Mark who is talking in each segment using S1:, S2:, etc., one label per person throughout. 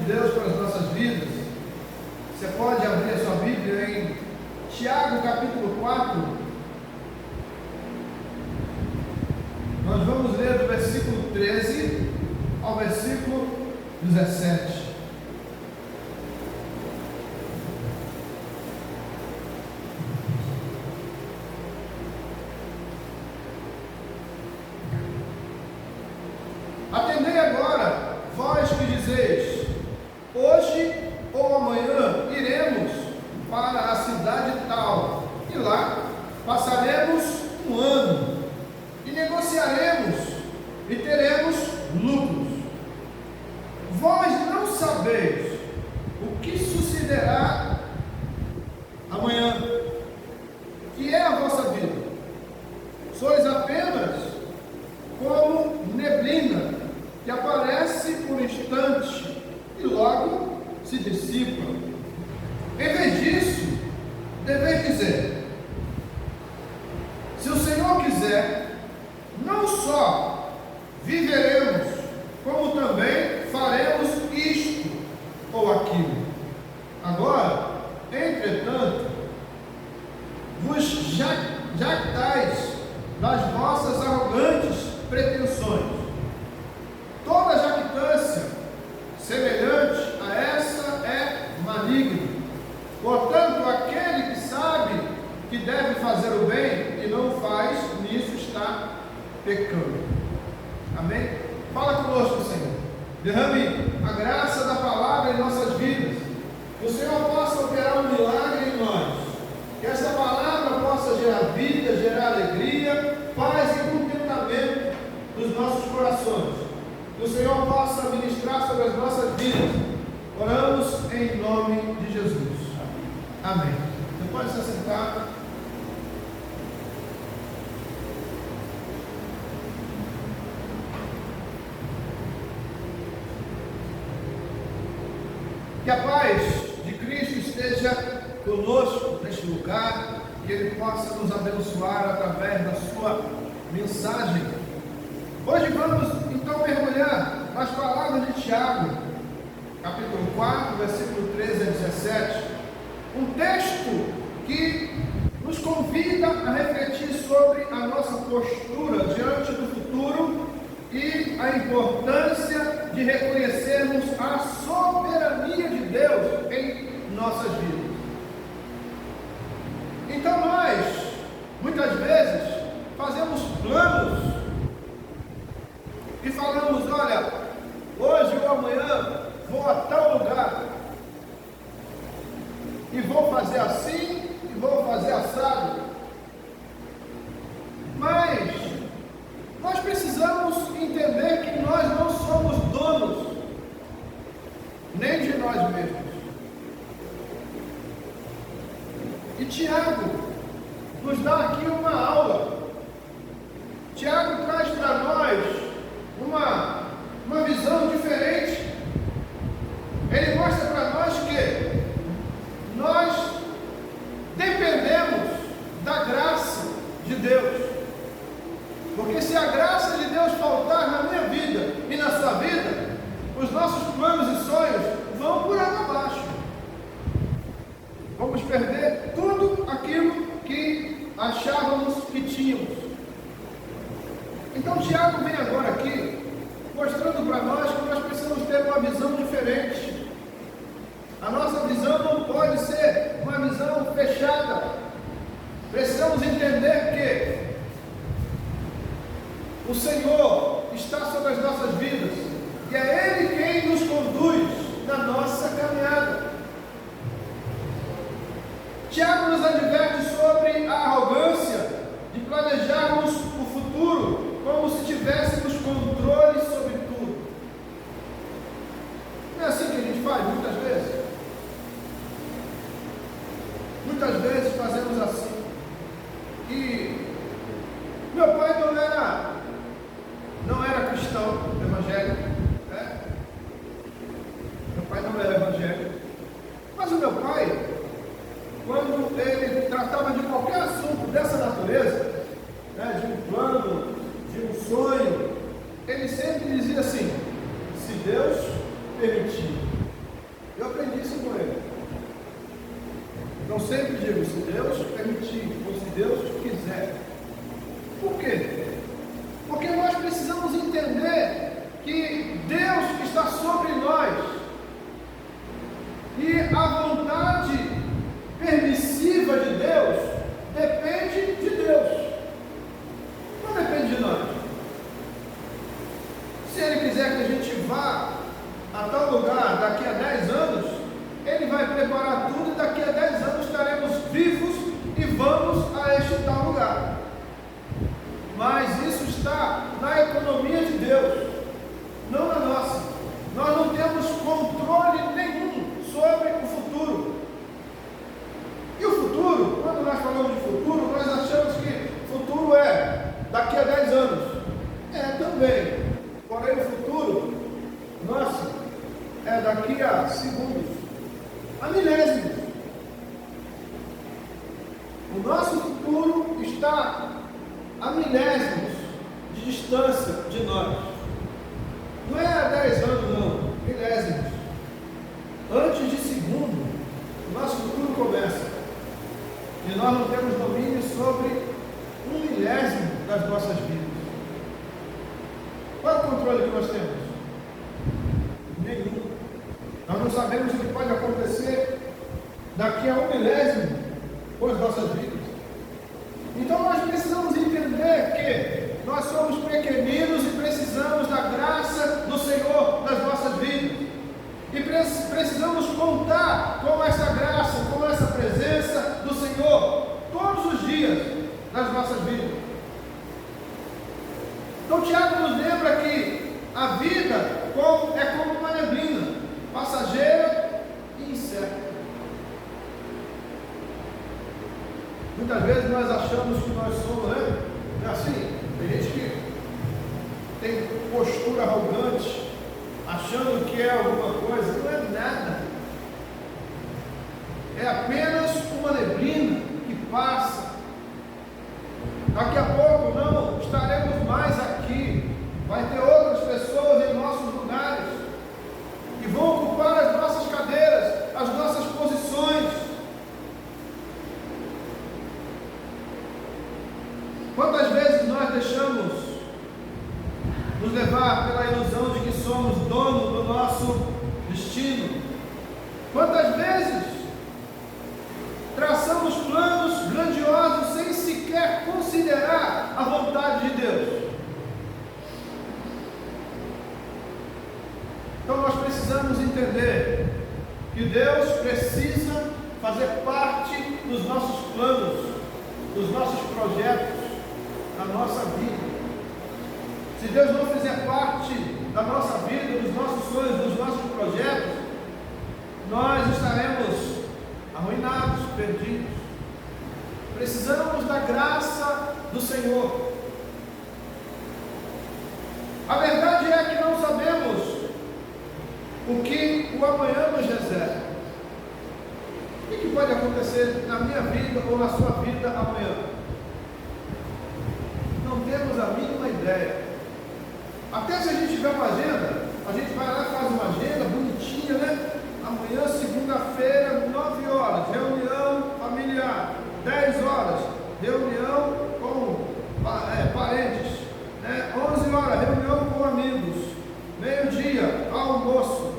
S1: Deus para as nossas vidas. Você pode abrir a sua Bíblia em Tiago capítulo 4. Nós vamos ler do versículo 13 ao versículo 17. Atendei agora, vós que dizeis: hoje ou amanhã iremos para a cidade tal, e lá passaremos um ano, e negociaremos, e teremos lucros. Vós não sabeis o que sucederá amanhã, que é a vossa vida. Sois apenas como neblina, que aparece por instante e logo se dissipa. Em vez disso, deveis dizer: se o Senhor quiser, não só viveremos, como também faremos isto ou aquilo. Agora, entretanto, vos jactais das vossas arrogantes pretensões. Toda jactância semelhante a essa é maligna. Portanto, aquele que sabe que deve fazer o bem e não faz, nisso está pecando. Amém? Fala conosco, Senhor. Derrame a graça da palavra em nossas vidas. Que o Senhor possa operar um milagre em nós. Que essa palavra possa gerar vida, gerar alegria, paz e contentamento nos nossos corações. Que o Senhor possa ministrar sobre as nossas vidas. Oramos em nome de Jesus. Amém. Você pode se sentar. Que a paz de Cristo esteja conosco neste lugar, que Ele possa nos abençoar através da sua mensagem. Hoje vamos então mergulhar nas palavras de Tiago, capítulo 4, versículo 13 a 17, um texto que nos convida a refletir sobre a nossa postura diante do futuro e a importância de reconhecermos a soberania de Deus em nossas vidas. Então nós, muitas vezes, fazemos planos e falamos: olha, hoje ou amanhã vou a tal lugar e vou fazer assim e vou fazer assado. Mas nós precisamos entender que nós não somos donos nem de nós mesmos. E Tiago nos dá aqui uma aula. Tiago traz para nós uma visão diferente. Ele mostra para nós que nós dependemos da graça de Deus. Porque se a graça de Deus faltar na minha vida e na sua vida, os nossos planos e sonhos vão por água abaixo. Vamos perder tudo aquilo que achávamos que tínhamos. Então Tiago vem agora aqui mostrando para nós que nós precisamos ter uma visão diferente. A nossa visão não pode ser uma visão fechada. Precisamos entender que o Senhor está sobre as nossas vidas e é Ele quem nos conduz na nossa caminhada. Tiago nos adverte sobre a arrogância de planejarmos o futuro como se tivéssemos controle sobre tudo. Não é assim que a gente faz muitas vezes? Muitas vezes fazemos assim. E meu pai não era cristão evangélico, né? Meu pai não era evangélico. Mas o meu pai, quando ele tratava de qualquer assunto dessa natureza, né, de um plano, de um sonho, ele sempre dizia assim: se Deus permitir. Eu aprendi isso com ele. Então sempre digo, se Deus permitir, ou se Deus quiser. Por quê? Porque nós precisamos entender que Deus está sobre nós. E a vontade permissiva de Deus depende de Deus. Não depende de nós. Se Ele quiser que a gente vá a tal lugar daqui a 10 anos, Ele vai preparar tudo e daqui a 10 anos estaremos vivos e vamos a este tal lugar. Mas isso está na economia de Deus, não na nossa. Nós não temos controle nenhum sobre o futuro. E o futuro, quando nós falamos de futuro, nós achamos que futuro é daqui a 10 anos. É também. Porém, o futuro nosso é daqui a segundos, a milésimos. O nosso futuro está a milésimos de distância de nós. Não é a 10 anos, não, milésimos. Antes de segundo, o nosso futuro começa. E nós não temos domínio sobre um milésimo das nossas vidas. Qual é o controle que nós temos? Nenhum. Nós não sabemos o que pode acontecer daqui a um milésimo com as nossas vidas. Então nós precisamos entender que nós somos pequeninos e precisamos da graça do Senhor nas nossas vidas. E precisamos contar com essa graça, com essa presença do Senhor todos os dias nas nossas vidas. Então Tiago nos lembra que a vida é como uma neblina, passageira e incerta. Muitas vezes nós achamos que nós somos, né? É assim, tem gente que tem postura arrogante, achando que é alguma coisa, não é nada. É apenas uma neblina que passa. Daqui a pouco não estaremos mais aqui. Vai ter outras pessoas em nossos lugares que vão ocupar as nossas cadeiras, as nossas posições. Quantas vezes nós deixamos nos levar pela ilusão de que somos dono do nosso destino? Quantas vezes traçamos planos grandiosos sem sequer considerar a vontade de Deus? Então nós precisamos entender que Deus precisa fazer parte dos nossos planos, dos nossos projetos, da nossa vida. Se Deus não fizer parte da nossa vida, dos nossos sonhos, dos nossos projetos, nós estaremos arruinados, perdidos. Precisamos da graça do Senhor. A verdade é que não sabemos o que o amanhã nos reserva. O que pode acontecer na minha vida ou na sua vida amanhã? Não temos a mínima ideia. Até se a gente tiver uma agenda, a gente vai lá e faz uma agenda bonitinha, né? Amanhã, segunda-feira, 9 horas, reunião familiar. 10 horas, reunião com parentes. 11 horas, reunião com amigos. Meio-dia, almoço.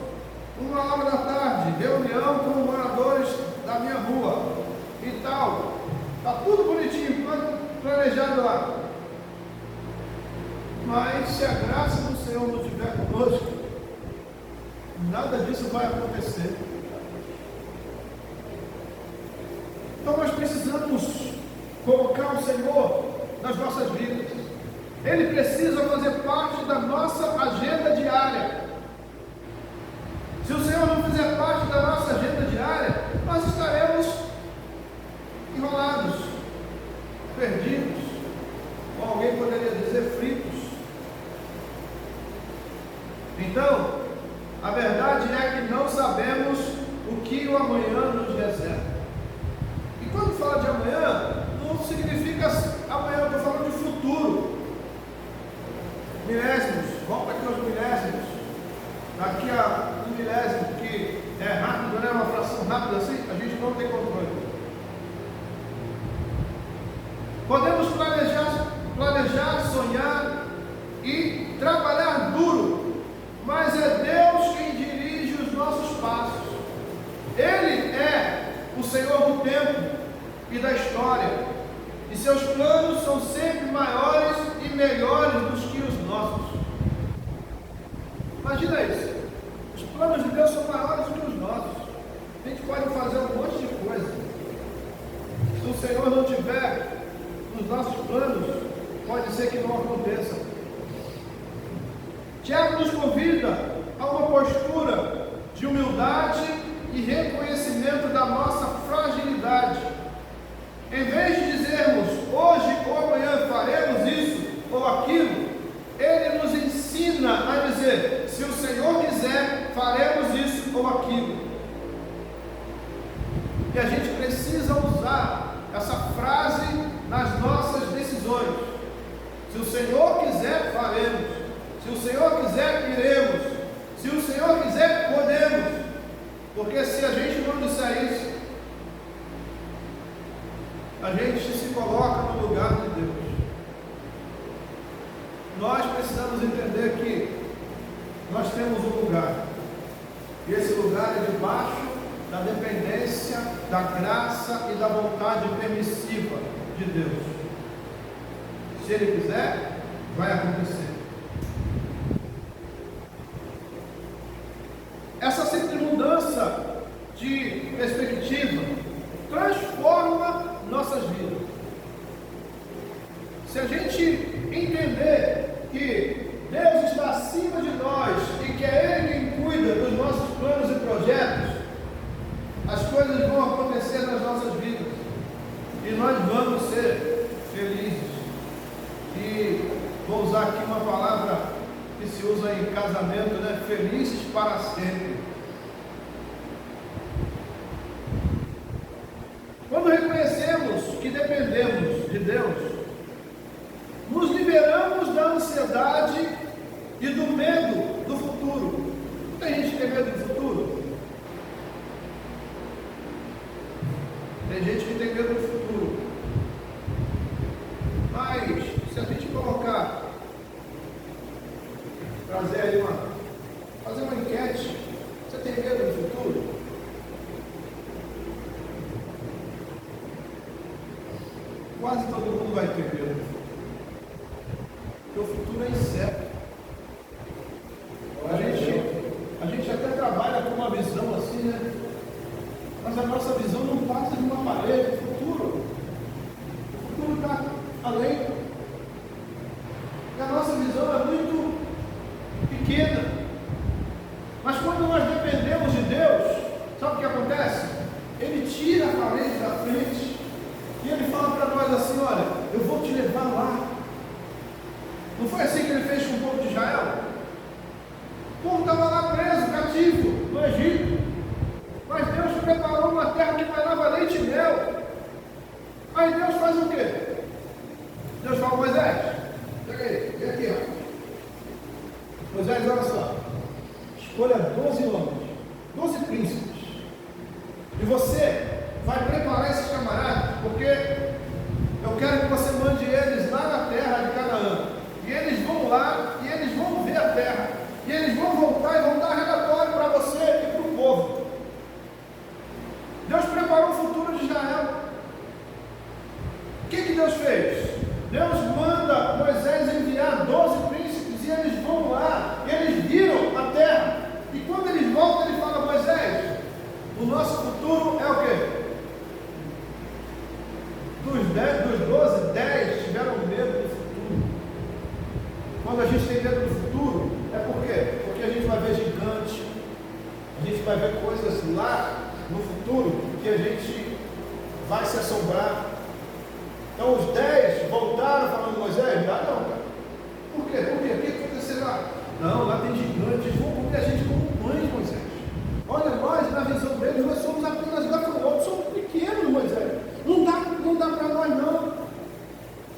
S1: 1 hora da tarde, reunião com moradores da minha rua. E tal. Está tudo bonitinho, planejado lá. Mas se a graça do Senhor não estiver conosco, nada disso vai acontecer. Então nós precisamos colocar o Senhor nas nossas vidas. Ele precisa fazer parte da nossa agenda diária. Se o Senhor não fizer parte da nossa agenda diária, nós estaremos enrolados, perdidos, ou alguém poderia dizer fritos. Então, a verdade é que não sabemos o que o amanhã nos reserva. E quando fala de amanhã, não significa amanhã, eu estou falando de futuro. Milésimos, volta aqui aos milésimos. Daqui a um milésimo, que é rápido assim? A gente não tem controle. Podemos planejar, sonhar e trabalhar duro, mas é Deus quem dirige os nossos passos. Ele é o Senhor do tempo e da história, e seus planos são sempre maiores e melhores do que os nossos. Imagina isso. Os planos de Deus são maiores do que os nossos. A gente pode fazer um monte de coisa. Se o Senhor não tiver nos nossos planos, pode ser que não aconteça. Tiago nos convida a uma postura de humildade e reconhecimento da nossa fragilidade. Em vez de dizermos hoje ou amanhã faremos isso ou aquilo, ele nos ensina a dizer: se o Senhor quiser, faremos isso ou aquilo. E a gente precisa usar essa frase nas nossas decisões. Se o Senhor quiser, faremos. Se o Senhor quiser, iremos. Se o Senhor quiser, podemos. Porque se a gente não disser isso, a gente se coloca no lugar de Deus. Nós precisamos entender que nós temos um lugar, e esse lugar é debaixo da dependência, da graça e da vontade permissiva de Deus. Se Ele quiser, vai acontecer. Essa simples mudança de perspectiva transforma nossas vidas. Se a gente entender que Deus está acima de nós e que é Ele quem cuida dos nossos planos e projetos, as coisas vão acontecer nas nossas vidas e nós vamos ser felizes. E vou usar aqui uma palavra que se usa em casamento, né? Felizes para sempre. Quando reconhecemos que dependemos de Deus, nos liberamos da ansiedade e do medo do futuro. Tem gente que tem medo do futuro? Tem gente que tem medo do futuro. Mas, se a gente colocar, trazer aí fazer uma enquete, você tem medo do futuro? Quase todo mundo vai ter medo. Porque o futuro é incerto. A gente até trabalha com uma visão assim, né? Mas a nossa visão não passa de uma parede. O futuro está além. E a nossa visão é muito pequena. Mas quando nós dependemos de Deus, sabe o que acontece? Ele tira a parede da frente e Ele fala para nós assim: olha, eu vou te levar lá. Não foi assim que Ele fez com o povo de Israel? O povo estava lá preso, cativo, no Egito. Mas Deus preparou uma terra que manava leite e mel. Aí Deus faz o quê? Deus fala: Moisés, pega aí, vem aqui, ó. Moisés, olha só. Escolha 12 homens, 12 príncipes. E você vai preparar esses camaradas, porque eu quero que você mande eles lá na terra de Canaã. E eles vão lá, e eles vão ver a terra. E eles vão voltar e vão dar relatório para você e para o povo. Deus preparou o futuro de Israel. O que Deus fez? Deus manda Moisés enviar 12 príncipes e eles vão lá, e eles viram a terra. E quando eles voltam, ele fala: Moisés, o nosso futuro é o quê? Dos 12, 10 tiveram medo do futuro. Quando a gente tem medo do futuro, é por quê? Porque a gente vai ver gigantes, a gente vai ver coisas lá no futuro que a gente vai se assombrar. Então os 10 voltaram falando: Moisés, não, cara. Por quê? O que acontecerá? Não, lá tem gigantes, eles vão comer a gente como pães, Moisés. Olha, nós, na visão deles, nós somos apenas gafanhotos, somos pequenos, Moisés. Não dá para nós não.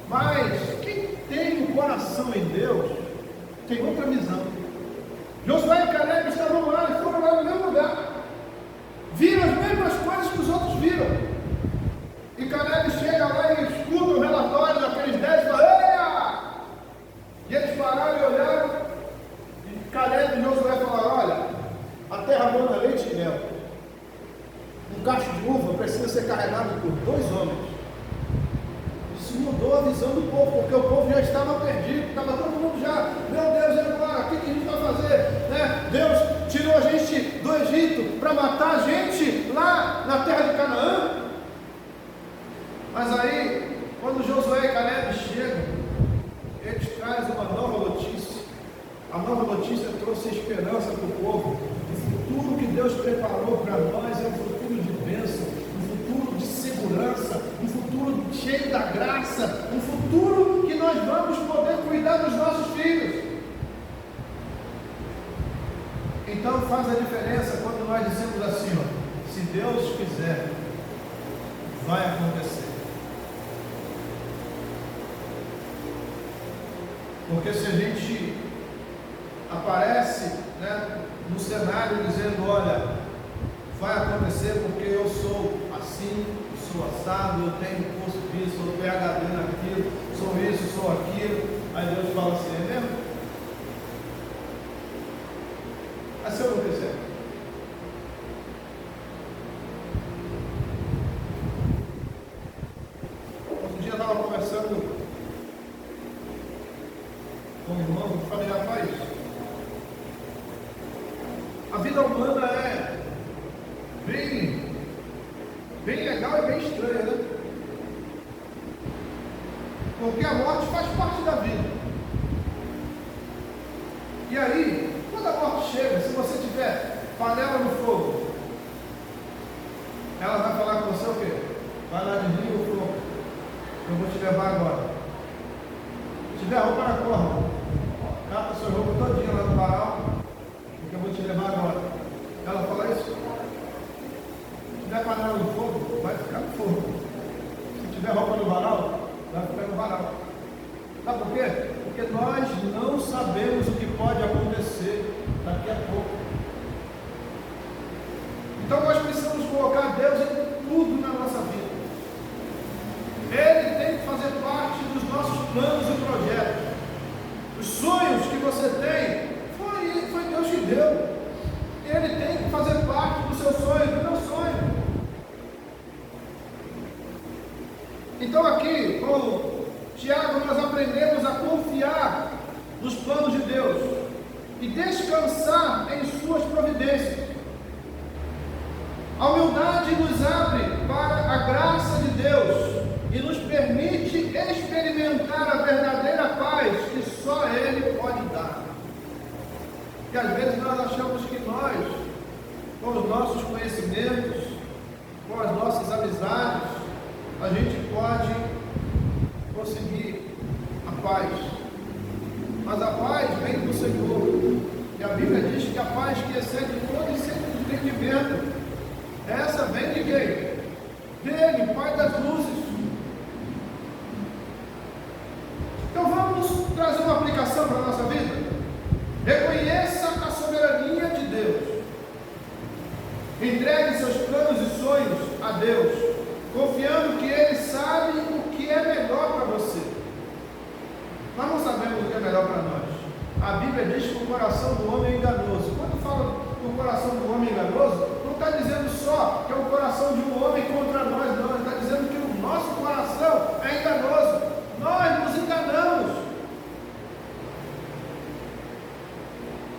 S1: Mas quem tem o coração em Deus, tem outra visão. Josué e Caleb estavam lá, e foram lá no mesmo lugar. Viram as mesmas terra mana leite e mel. Um cacho de uva precisa ser carregado por 2 homens. Isso mudou a visão do povo, porque o povo já estava perdido, estava todo mundo já, meu Deus, e agora? O que a gente vai fazer? Né? Deus tirou a gente do Egito para matar a gente lá na terra de Canaã. Mas aí, quando Josué e Caleb chegam, eles trazem uma nova notícia. A nova notícia trouxe esperança para o povo. O futuro que Deus preparou para nós é um futuro de bênção, um futuro de segurança, um futuro cheio da graça, um futuro que nós vamos poder cuidar dos nossos filhos. Então faz a diferença quando nós dizemos assim, ó, se Deus quiser, vai acontecer. Porque se a gente aparece, né, no cenário dizendo, olha, vai acontecer porque eu sou assim, eu sou assado, eu tenho curso disso, eu sou PhD naquilo, sou isso, sou aquilo, aí Deus fala assim, é mesmo? Mas se eu não quiser? Outro dia eu estava conversando com um irmão, eu falei, rapaz, a vida humana é bem legal e bem estranha, né? Porque a morte faz parte da vida. E aí, quando a morte chega, se você tiver panela no fogo, ela vai falar com você o quê? Vai lá, desliga o fogo, eu vou te levar agora. Se tiver roupa na corda, cata sua roupa todinha lá no varal, porque eu vou te levar agora. Ela fala isso? Se tiver panela no fogo, vai ficar no fogo. Se tiver roupa no varal, vai ficar no varal. Sabe por quê? Porque nós não sabemos o que pode acontecer daqui a pouco. Então nós precisamos colocar Deus em tudo na nossa vida. Ele tem que fazer parte dos nossos planos e projetos. Os sonhos que você tem, foi Deus que deu. Ele tem que fazer parte do seu sonho, do meu sonho. Então aqui, com Tiago, nós aprendemos a confiar nos planos de Deus e descansar em suas providências. A humildade nos abre para a graça de Deus e nos permite experimentar a verdadeira paz que só Ele pode dar. E às vezes nós achamos que nós, com os nossos conhecimentos, com as nossas amizades, a gente pode conseguir a paz. Mas a paz vem do Senhor. E a Bíblia diz que a paz que excede todo entendimento, essa vem de quem? Dele, Pai das luzes. Então vamos trazer uma aplicação para a nossa vida. Reconheça a soberania de Deus. Entregue seus planos e sonhos a Deus, confiando que Ele sabe o que é melhor para você. Nós não sabemos o que é melhor para nós. A Bíblia diz que o coração do homem é enganoso. Quando fala do coração do homem enganoso, não está dizendo só que é o coração de um homem contra nós, não. Está dizendo que o nosso coração é enganoso. Nós nos enganamos.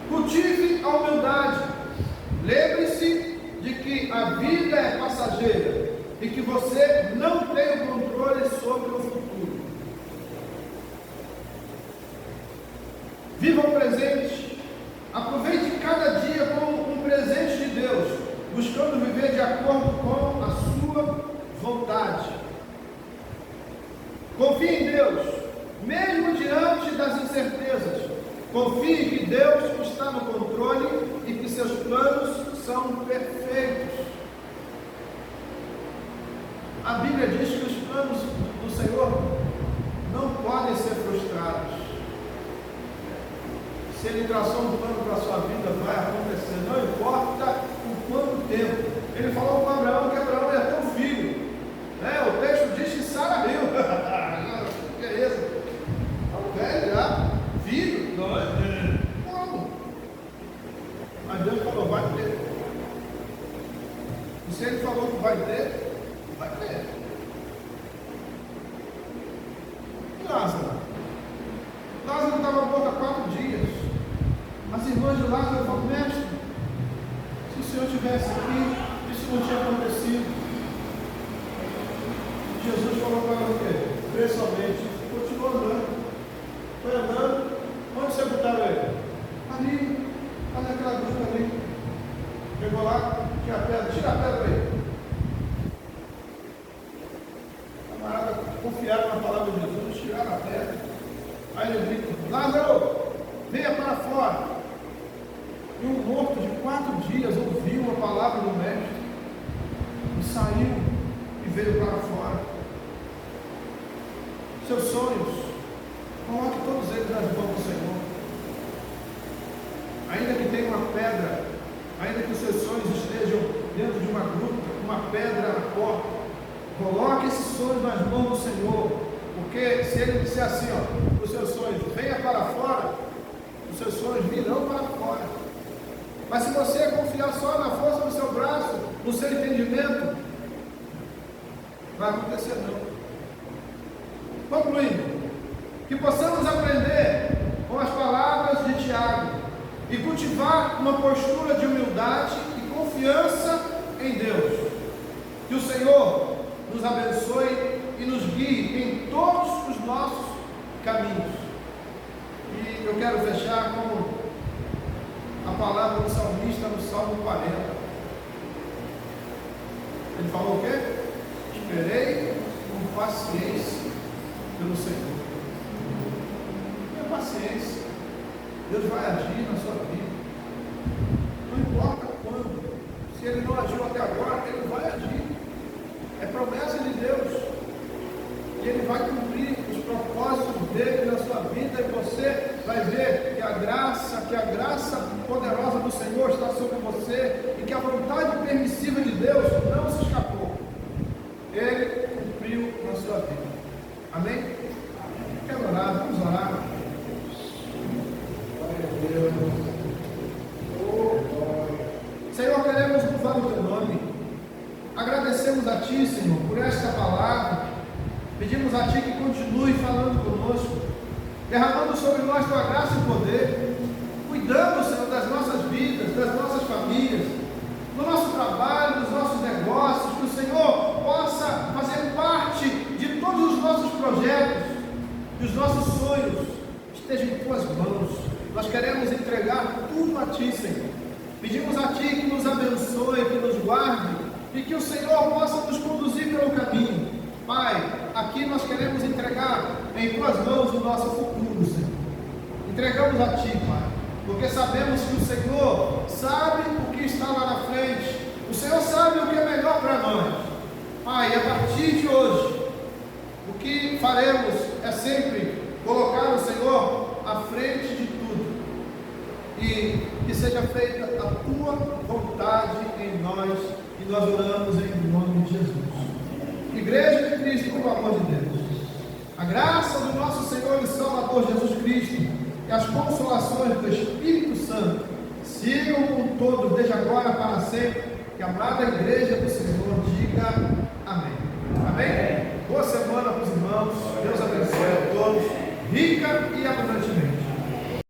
S1: Cultive a humildade. Lembre-se de que a vida é passageira e que você não tem o controle sobre o futuro. Viva o presente. Aproveite cada dia como um presente de Deus, buscando viver de acordo com a sua vontade. Confie em Deus, mesmo diante das incertezas. Confie que Deus está no controle e que seus planos são perfeitos. A Bíblia diz que os planos do Senhor não podem ser frustrados. Se Ele traçou um plano para a sua vida, vai acontecer, não importa o quanto tempo. Ele falou com Abraão que Abraão ia ter um filho. O texto diz que Sara riu. Que é isso? O velho já, filho? Não, como? Mas Deus falou, vai ter. E se Ele falou que vai ter, vai ter. E Lázaro? Lázaro estava morto há 4 dias. As irmãs de Lázaro falaram: mestre, se o Senhor estivesse aqui, isso não tinha acontecido. Jesus falou para ela o quê? Crê somente. Continuou andando. Foi andando. Onde você botaram ele? Ali. Ali naquela gruta ali. Pegou lá, tinha a pedra. Tira a pedra aí. Camarada confiaram na palavra de Jesus, tiraram a pedra. Aí ele grita: Lázaro, venha para fora. E um morto de 4 dias ouviu a palavra do mestre e saiu e veio para fora. Seus sonhos, coloque todos eles nas mãos do Senhor. Ainda que tenha uma pedra, ainda que os seus sonhos estejam dentro de uma gruta, uma pedra na porta, coloque esses sonhos nas mãos do Senhor. Porque se Ele disser assim, ó, os seus sonhos, venha para fora, os seus sonhos virão para fora. Mas se você confiar só na força do seu braço, no seu entendimento, vai acontecer não. Concluindo, que possamos aprender com as palavras de Tiago e cultivar uma postura de humildade e confiança em Deus. Que o Senhor nos abençoe e nos guie em todos os nossos caminhos. E eu quero fechar com a palavra do salmista no Salmo 40. Ele falou o quê? Esperei com paciência pelo Senhor. Tenha paciência. Deus vai agir na sua vida. Não importa quando. Se Ele não agiu até agora, Ele vai agir. É promessa de Deus. E Ele vai cumprir os propósitos dele na sua vida. E você vai ver que a graça poderosa do Senhor está sobre você. E que a vontade permissiva de Deus não se escapou. Ele cumpriu na sua vida. Amém? Quero orar, vamos orar. Senhor, queremos louvar o Teu nome. Agradecemos a Ti, Senhor, por esta palavra. Pedimos a Ti que continue falando conosco, derramando sobre nós Tua graça e poder, cuidando, Senhor, das nossas vidas, das nossas famílias, do nosso trabalho, dos nossos negócios, que o Senhor possa fazer parte de todos os nossos projetos, que os nossos sonhos estejam em Tuas mãos. Nós queremos entregar tudo a Ti, Senhor. Pedimos a Ti que nos abençoe, que nos guarde e que o Senhor possa nos conduzir pelo caminho. Pai, aqui nós queremos entregar em Tuas mãos o nosso futuro, Senhor. Entregamos a Ti, Pai, porque sabemos que o Senhor sabe o que está lá na frente. O Senhor sabe o que é melhor para nós. Pai, a partir de hoje, o que faremos é sempre colocar o Senhor à frente de tudo. E que seja feita a Tua vontade em nós. E nós oramos em nome de Jesus. Igreja de Cristo, com o amor de Deus, a graça do nosso Senhor e Salvador Jesus Cristo e as consolações do Espírito Santo sigam com todos, desde agora para sempre. Que a amada Igreja do Senhor